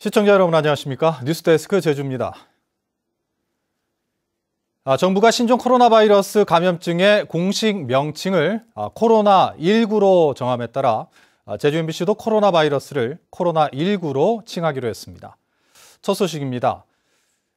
시청자 여러분 안녕하십니까? 뉴스데스크 제주입니다. 정부가 신종 코로나 바이러스 감염증의 공식 명칭을 코로나19로 정함에 따라 제주 MBC도 코로나 바이러스를 코로나19로 칭하기로 했습니다. 첫 소식입니다.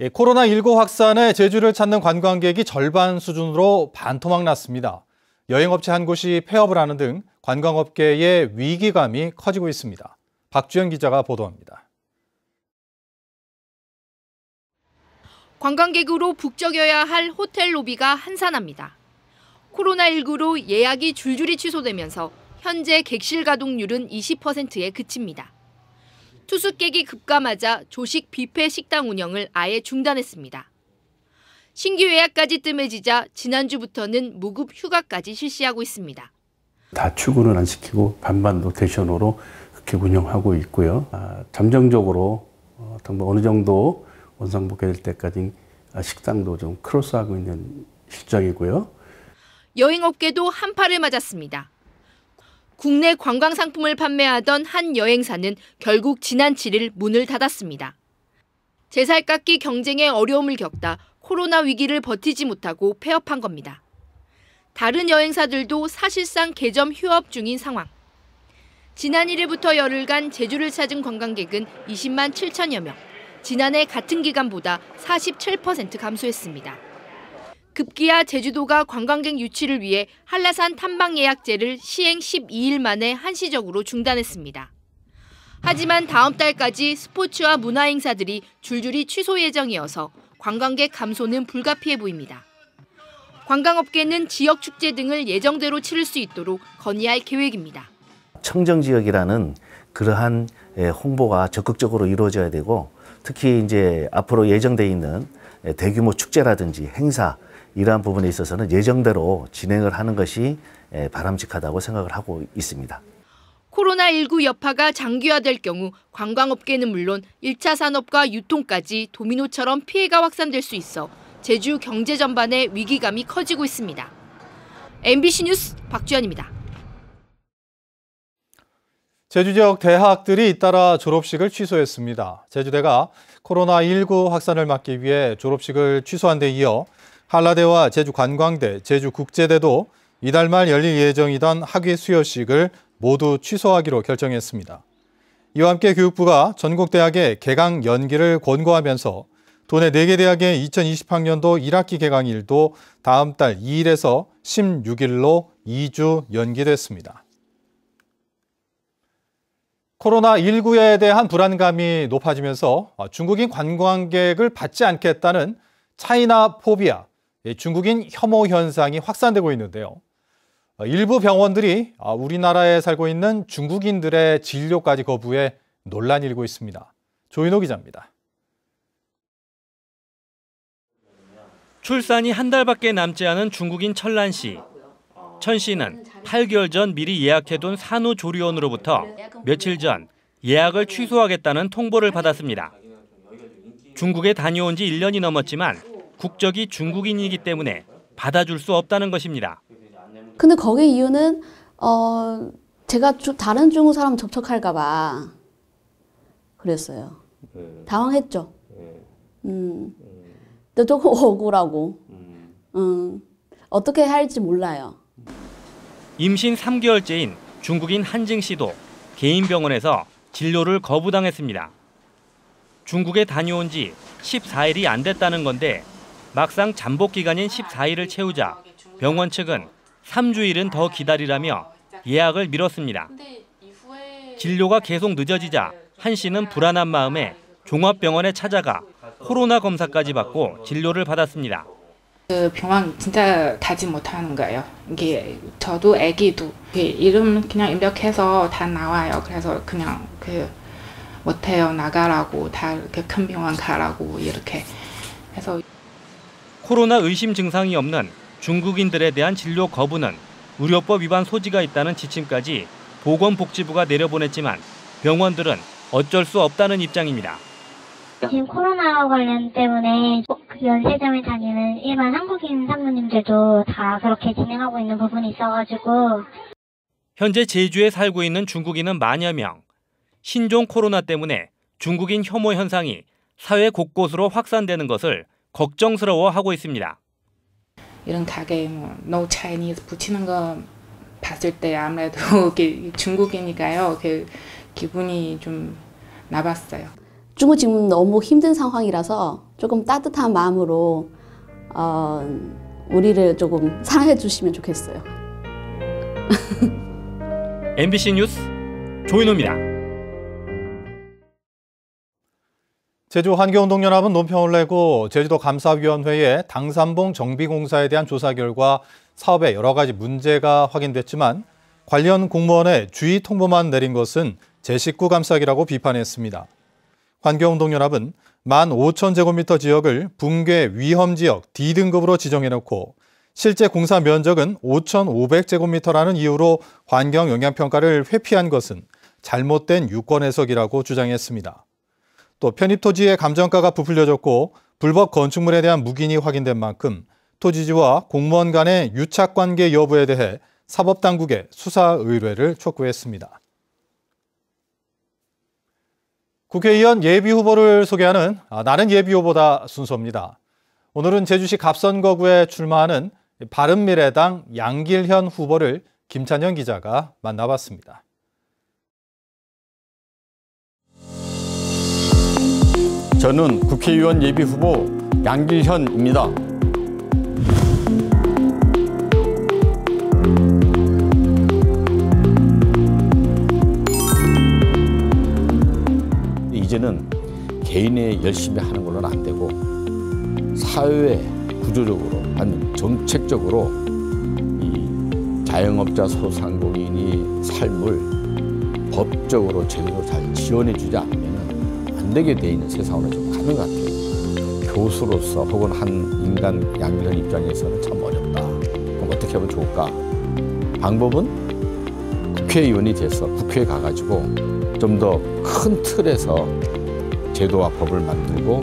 코로나19 확산에 제주를 찾는 관광객이 절반 수준으로 반토막 났습니다. 여행업체 한 곳이 폐업을 하는 등 관광업계의 위기감이 커지고 있습니다. 박주연 기자가 보도합니다. 관광객으로 북적여야 할 호텔 로비가 한산합니다. 코로나19로 예약이 줄줄이 취소되면서 현재 객실 가동률은 20%에 그칩니다. 투숙객이 급감하자 조식 뷔페 식당 운영을 아예 중단했습니다. 신규 예약까지 뜸해지자 지난주부터는 무급 휴가까지 실시하고 있습니다. 다 출근을 안 시키고 반반 로테이션으로 그렇게 운영하고 있고요. 잠정적으로 어느 정도 원상복귀될 때까지 식당도 좀 크로스하고 있는 실정이고요. 여행업계도 한파를 맞았습니다. 국내 관광 상품을 판매하던 한 여행사는 결국 지난 7일 문을 닫았습니다. 제살깎기 경쟁에 어려움을 겪다 코로나 위기를 버티지 못하고 폐업한 겁니다. 다른 여행사들도 사실상 개점 휴업 중인 상황. 지난 1일부터 열흘간 제주를 찾은 관광객은 20만 7천여 명. 지난해 같은 기간보다 47% 감소했습니다. 급기야 제주도가 관광객 유치를 위해 한라산 탐방 예약제를 시행 12일 만에 한시적으로 중단했습니다. 하지만 다음 달까지 스포츠와 문화 행사들이 줄줄이 취소 예정이어서 관광객 감소는 불가피해 보입니다. 관광업계는 지역 축제 등을 예정대로 치를 수 있도록 건의할 계획입니다. 청정지역이라는 그러한 홍보가 적극적으로 이루어져야 되고 특히 이제 앞으로 예정돼 있는 대규모 축제라든지 행사 이러한 부분에 있어서는 예정대로 진행을 하는 것이 바람직하다고 생각을 하고 있습니다. 코로나19 여파가 장기화될 경우 관광업계는 물론 1차 산업과 유통까지 도미노처럼 피해가 확산될 수 있어 제주 경제 전반의 위기감이 커지고 있습니다. MBC 뉴스 박주연입니다. 제주 지역 대학들이 잇따라 졸업식을 취소했습니다. 제주대가 코로나19 확산을 막기 위해 졸업식을 취소한 데 이어 한라대와 제주관광대, 제주국제대도 이달 말 열릴 예정이던 학위 수여식을 모두 취소하기로 결정했습니다. 이와 함께 교육부가 전국대학의 개강 연기를 권고하면서 도내 4개 대학의 2020학년도 1학기 개강일도 다음 달 2일에서 16일로 2주 연기됐습니다. 코로나19에 대한 불안감이 높아지면서 중국인 관광객을 받지 않겠다는 차이나 포비아, 중국인 혐오 현상이 확산되고 있는데요. 일부 병원들이 우리나라에 살고 있는 중국인들의 진료까지 거부해 논란이 일고 있습니다. 조인호 기자입니다. 출산이 한 달밖에 남지 않은 중국인 철란 씨. 천 씨는 8개월 전 미리 예약해둔 산후조리원으로부터 며칠 전 예약을 취소하겠다는 통보를 받았습니다. 중국에 다녀온 지 1년이 넘었지만 국적이 중국인이기 때문에 받아줄 수 없다는 것입니다. 근데 거기 이유는 제가 다른 중국 사람 접촉할까 봐 그랬어요. 당황했죠. 근데 조금 억울하고 어떻게 할지 몰라요. 임신 3개월째인 중국인 한징 씨도 개인 병원에서 진료를 거부당했습니다. 중국에 다녀온 지 14일이 안 됐다는 건데 막상 잠복 기간인 14일을 채우자 병원 측은 3주일은 더 기다리라며 예약을 미뤘습니다. 진료가 계속 늦어지자 한 씨는 불안한 마음에 종합병원에 찾아가 코로나 검사까지 받고 진료를 받았습니다. 그 병원 진짜 가지 못하는 거예요. 이게 저도 아기도 이름 그냥 입력해서 다 나와요. 그래서 그냥 못해요 나가라고 다 큰 병원 가라고 이렇게 해서. 코로나 의심 증상이 없는 중국인들에 대한 진료 거부는 의료법 위반 소지가 있다는 지침까지 보건복지부가 내려보냈지만 병원들은 어쩔 수 없다는 입장입니다. 지금 코로나 관련 때문에 그 연세점에 다니는 일반 한국인 산모님들도 다 그렇게 진행하고 있는 부분이 있어가지고. 현재 제주에 살고 있는 중국인은 만여 명. 신종 코로나 때문에 중국인 혐오 현상이 사회 곳곳으로 확산되는 것을 걱정스러워하고 있습니다. 이런 가게에 뭐 No Chinese 붙이는 거 봤을 때 아무래도 중국이니까요. 그 기분이 좀 나빴어요. 중국 지금 너무 힘든 상황이라서 조금 따뜻한 마음으로 우리를 조금 사랑해 주시면 좋겠어요. MBC 뉴스 조인호입니다. 제주 환경운동연합은 논평을 내고 제주도 감사위원회에 당산봉 정비공사에 대한 조사 결과 사업에 여러 가지 문제가 확인됐지만 관련 공무원의 주의 통보만 내린 것은 제19 감사기라고 비판했습니다. 환경운동연합은 15,000제곱미터 지역을 붕괴 위험지역 D등급으로 지정해놓고 실제 공사 면적은 5,500제곱미터라는 이유로 환경영향평가를 회피한 것은 잘못된 유권 해석이라고 주장했습니다. 또 편입토지의 감정가가 부풀려졌고 불법 건축물에 대한 묵인이 확인된 만큼 토지주와 공무원 간의 유착관계 여부에 대해 사법당국에 수사 의뢰를 촉구했습니다. 국회의원 예비후보를 소개하는 나는 예비후보다 순서입니다. 오늘은 제주시 갑선거구에 출마하는 바른미래당 양길현 후보를 김찬현 기자가 만나봤습니다. 저는 국회의원 예비후보 양길현입니다. 이제는 개인이 열심히 하는 걸로는 안 되고 사회 구조적으로 아니면 정책적으로 이 자영업자 소상공인이 삶을 법적으로 제대로 잘 지원해 주지 않으면 안 되게 돼 있는 세상으로 좀 가는 것 같아요. 교수로서 혹은 한 인간 양길현 입장에서는 참 어렵다. 그럼 어떻게 하면 좋을까? 방법은 국회의원이 돼서 국회에 가가지고 좀 더 큰 틀에서 제도와 법을 만들고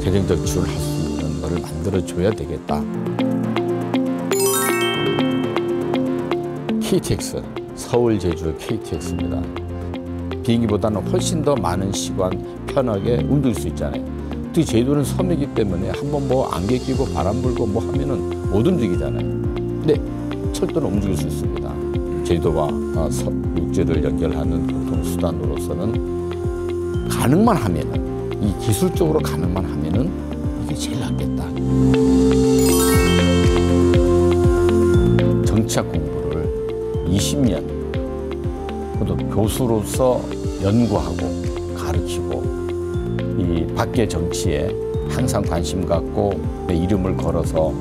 재정적 지원을 할 수 있는 것을 만들어줘야 되겠다. KTX, 서울 제주 KTX입니다. 비행기보다는 훨씬 더 많은 시간 편하게 움직일 수 있잖아요. 특히 제주도는 섬이기 때문에 한번 뭐 안개 끼고 바람 불고 뭐 하면은 못 움직이잖아요. 근데 철도는 움직일 수 있습니다. 제주도와 육지를 연결하는 교통수단으로서는 가능만 하면은, 이 기술적으로 가능만 하면은 이게 제일 낫겠다. 정치학 공부를 20년, 그것도 교수로서 연구하고 가르치고 이 밖의 정치에 항상 관심 갖고 내 이름을 걸어서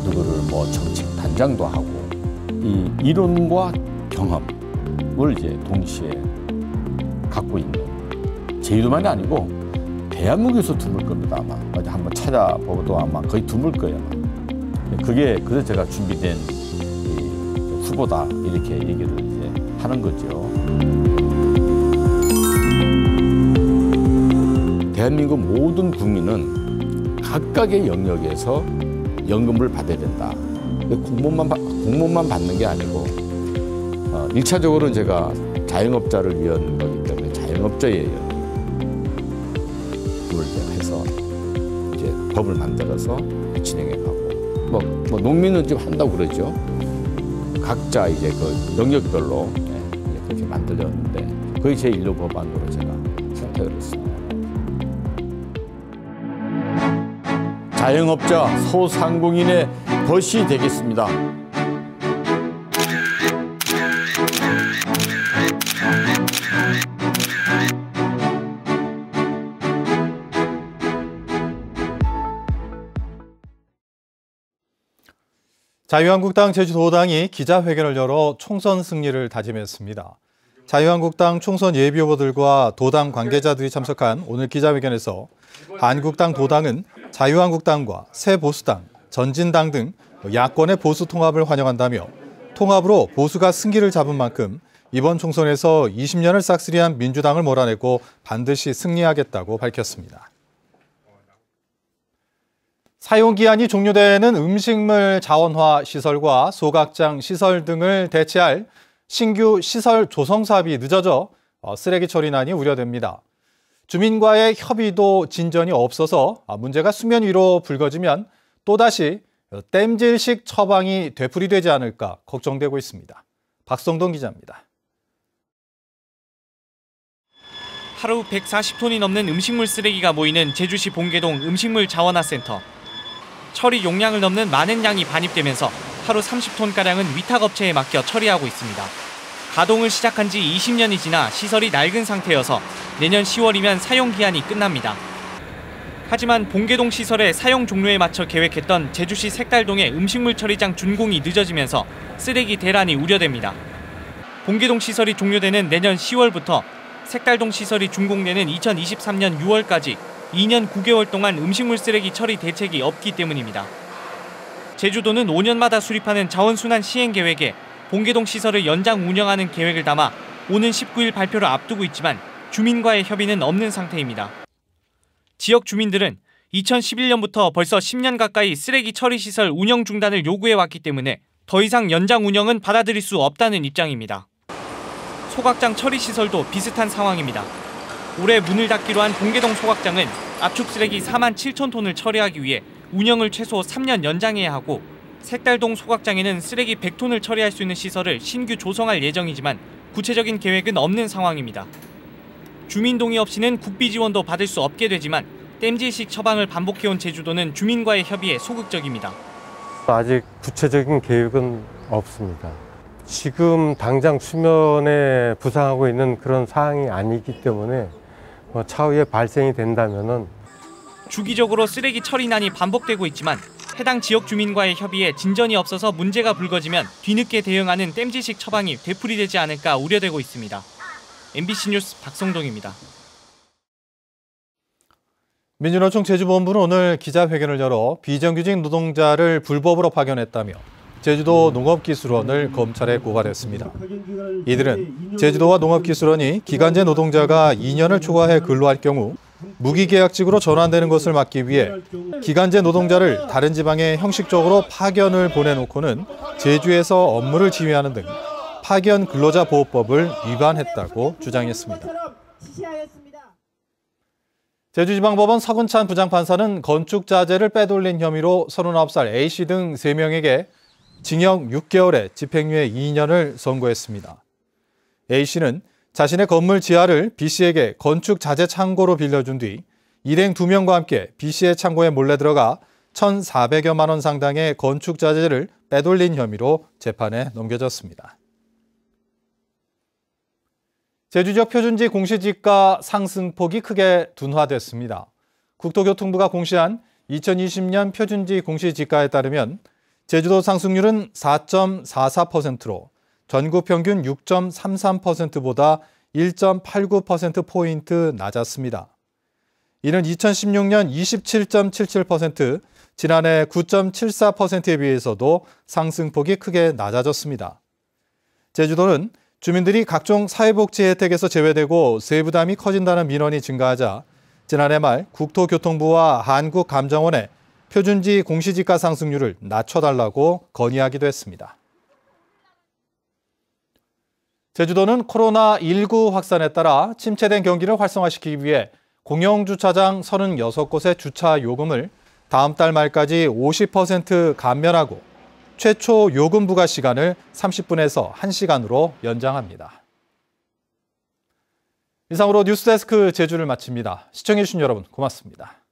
누구를 뭐 정책 단장도 하고 이 이론과 경험을 이제 동시에 갖고 있는 제주도만이 아니고 대한민국에서 드물 겁니다. 아마 어디 한번 찾아보고도 아마 거의 드물 거예요. 그게 그래서 제가 준비된 이 후보다 이렇게 얘기를 이제 하는 거죠. 대한민국 모든 국민은 각각의 영역에서 연금을 받아야 된다. 공무원만 받는 게 아니고 1차적으로는 제가 자영업자를 위한 거기 때문에 자영업자의 연금을 해서 이제 법을 만들어서 진행해 가고 뭐 농민은 지금 한다고 그러죠. 각자 이제 그 영역별로 그렇게 만들었는데 거의 제 1호 법안으로 제가 선택을 했습니다. 자영업자 소상공인의 벗이 되겠습니다. 자유한국당 제주도당이 기자회견을 열어 총선 승리를 다짐했습니다. 자유한국당 총선 예비후보들과 도당 관계자들이 참석한 오늘 기자회견에서 한국당 도당은 자유한국당과 새보수당, 전진당 등 야권의 보수 통합을 환영한다며 통합으로 보수가 승기를 잡은 만큼 이번 총선에서 20년을 싹쓸이한 민주당을 몰아내고 반드시 승리하겠다고 밝혔습니다. 사용기한이 종료되는 음식물 자원화 시설과 소각장 시설 등을 대체할 신규 시설 조성 사업이 늦어져 쓰레기 처리난이 우려됩니다. 주민과의 협의도 진전이 없어서 문제가 수면 위로 불거지면 또다시 땜질식 처방이 되풀이되지 않을까 걱정되고 있습니다. 박성동 기자입니다. 하루 140톤이 넘는 음식물 쓰레기가 모이는 제주시 봉계동 음식물 자원화센터. 처리 용량을 넘는 많은 양이 반입되면서 하루 30톤가량은 위탁업체에 맡겨 처리하고 있습니다. 가동을 시작한 지 20년이 지나 시설이 낡은 상태여서 내년 10월이면 사용기한이 끝납니다. 하지만 봉계동 시설의 사용 종료에 맞춰 계획했던 제주시 색달동의 음식물 처리장 준공이 늦어지면서 쓰레기 대란이 우려됩니다. 봉계동 시설이 종료되는 내년 10월부터 색달동 시설이 준공되는 2023년 6월까지 2년 9개월 동안 음식물 쓰레기 처리 대책이 없기 때문입니다. 제주도는 5년마다 수립하는 자원순환 시행 계획에 봉계동 시설을 연장 운영하는 계획을 담아 오는 19일 발표를 앞두고 있지만 주민과의 협의는 없는 상태입니다. 지역 주민들은 2011년부터 벌써 10년 가까이 쓰레기 처리 시설 운영 중단을 요구해왔기 때문에 더 이상 연장 운영은 받아들일 수 없다는 입장입니다. 소각장 처리 시설도 비슷한 상황입니다. 올해 문을 닫기로 한 봉계동 소각장은 압축 쓰레기 4만 7천 톤을 처리하기 위해 운영을 최소 3년 연장해야 하고 색달동 소각장에는 쓰레기 100톤을 처리할 수 있는 시설을 신규 조성할 예정이지만 구체적인 계획은 없는 상황입니다. 주민 동의 없이는 국비 지원도 받을 수 없게 되지만 땜질식 처방을 반복해온 제주도는 주민과의 협의에 소극적입니다. 아직 구체적인 계획은 없습니다. 지금 당장 수면에 부상하고 있는 그런 사항이 아니기 때문에 차후에 발생이 된다면은 주기적으로 쓰레기 처리난이 반복되고 있지만 해당 지역 주민과의 협의에 진전이 없어서 문제가 불거지면 뒤늦게 대응하는 땜질식 처방이 되풀이되지 않을까 우려되고 있습니다. MBC 뉴스 박성동입니다. 민주노총 제주본부는 오늘 기자회견을 열어 비정규직 노동자를 불법으로 파견했다며 제주도 농업기술원을 검찰에 고발했습니다. 이들은 제주도와 농업기술원이 기간제 노동자가 2년을 초과해 근로할 경우 무기계약직으로 전환되는 것을 막기 위해 기간제 노동자를 다른 지방에 형식적으로 파견을 보내놓고는 제주에서 업무를 지휘하는 등 파견 근로자 보호법을 위반했다고 주장했습니다. 제주지방법원 서근찬 부장판사는 건축자재를 빼돌린 혐의로 39살 A씨 등 3명에게 징역 6개월에 집행유예 2년을 선고했습니다. A씨는 자신의 건물 지하를 B씨에게 건축자재 창고로 빌려준 뒤 일행 2명과 함께 B씨의 창고에 몰래 들어가 1,400여만 원 상당의 건축자재를 빼돌린 혐의로 재판에 넘겨졌습니다. 제주 지역 표준지 공시지가 상승폭이 크게 둔화됐습니다. 국토교통부가 공시한 2020년 표준지 공시지가에 따르면 제주도 상승률은 4.44%로 전국 평균 6.33%보다 1.89%포인트 낮았습니다. 이는 2016년 27.77%, 지난해 9.74%에 비해서도 상승폭이 크게 낮아졌습니다. 제주도는 주민들이 각종 사회복지 혜택에서 제외되고 세부담이 커진다는 민원이 증가하자 지난해 말 국토교통부와 한국감정원에 표준지 공시지가 상승률을 낮춰달라고 건의하기도 했습니다. 제주도는 코로나19 확산에 따라 침체된 경기를 활성화시키기 위해 공영주차장 36곳의 주차 요금을 다음 달 말까지 50% 감면하고 최초 요금 부과 시간을 30분에서 1시간으로 연장합니다. 이상으로 뉴스데스크 제주를 마칩니다. 시청해주신 여러분 고맙습니다.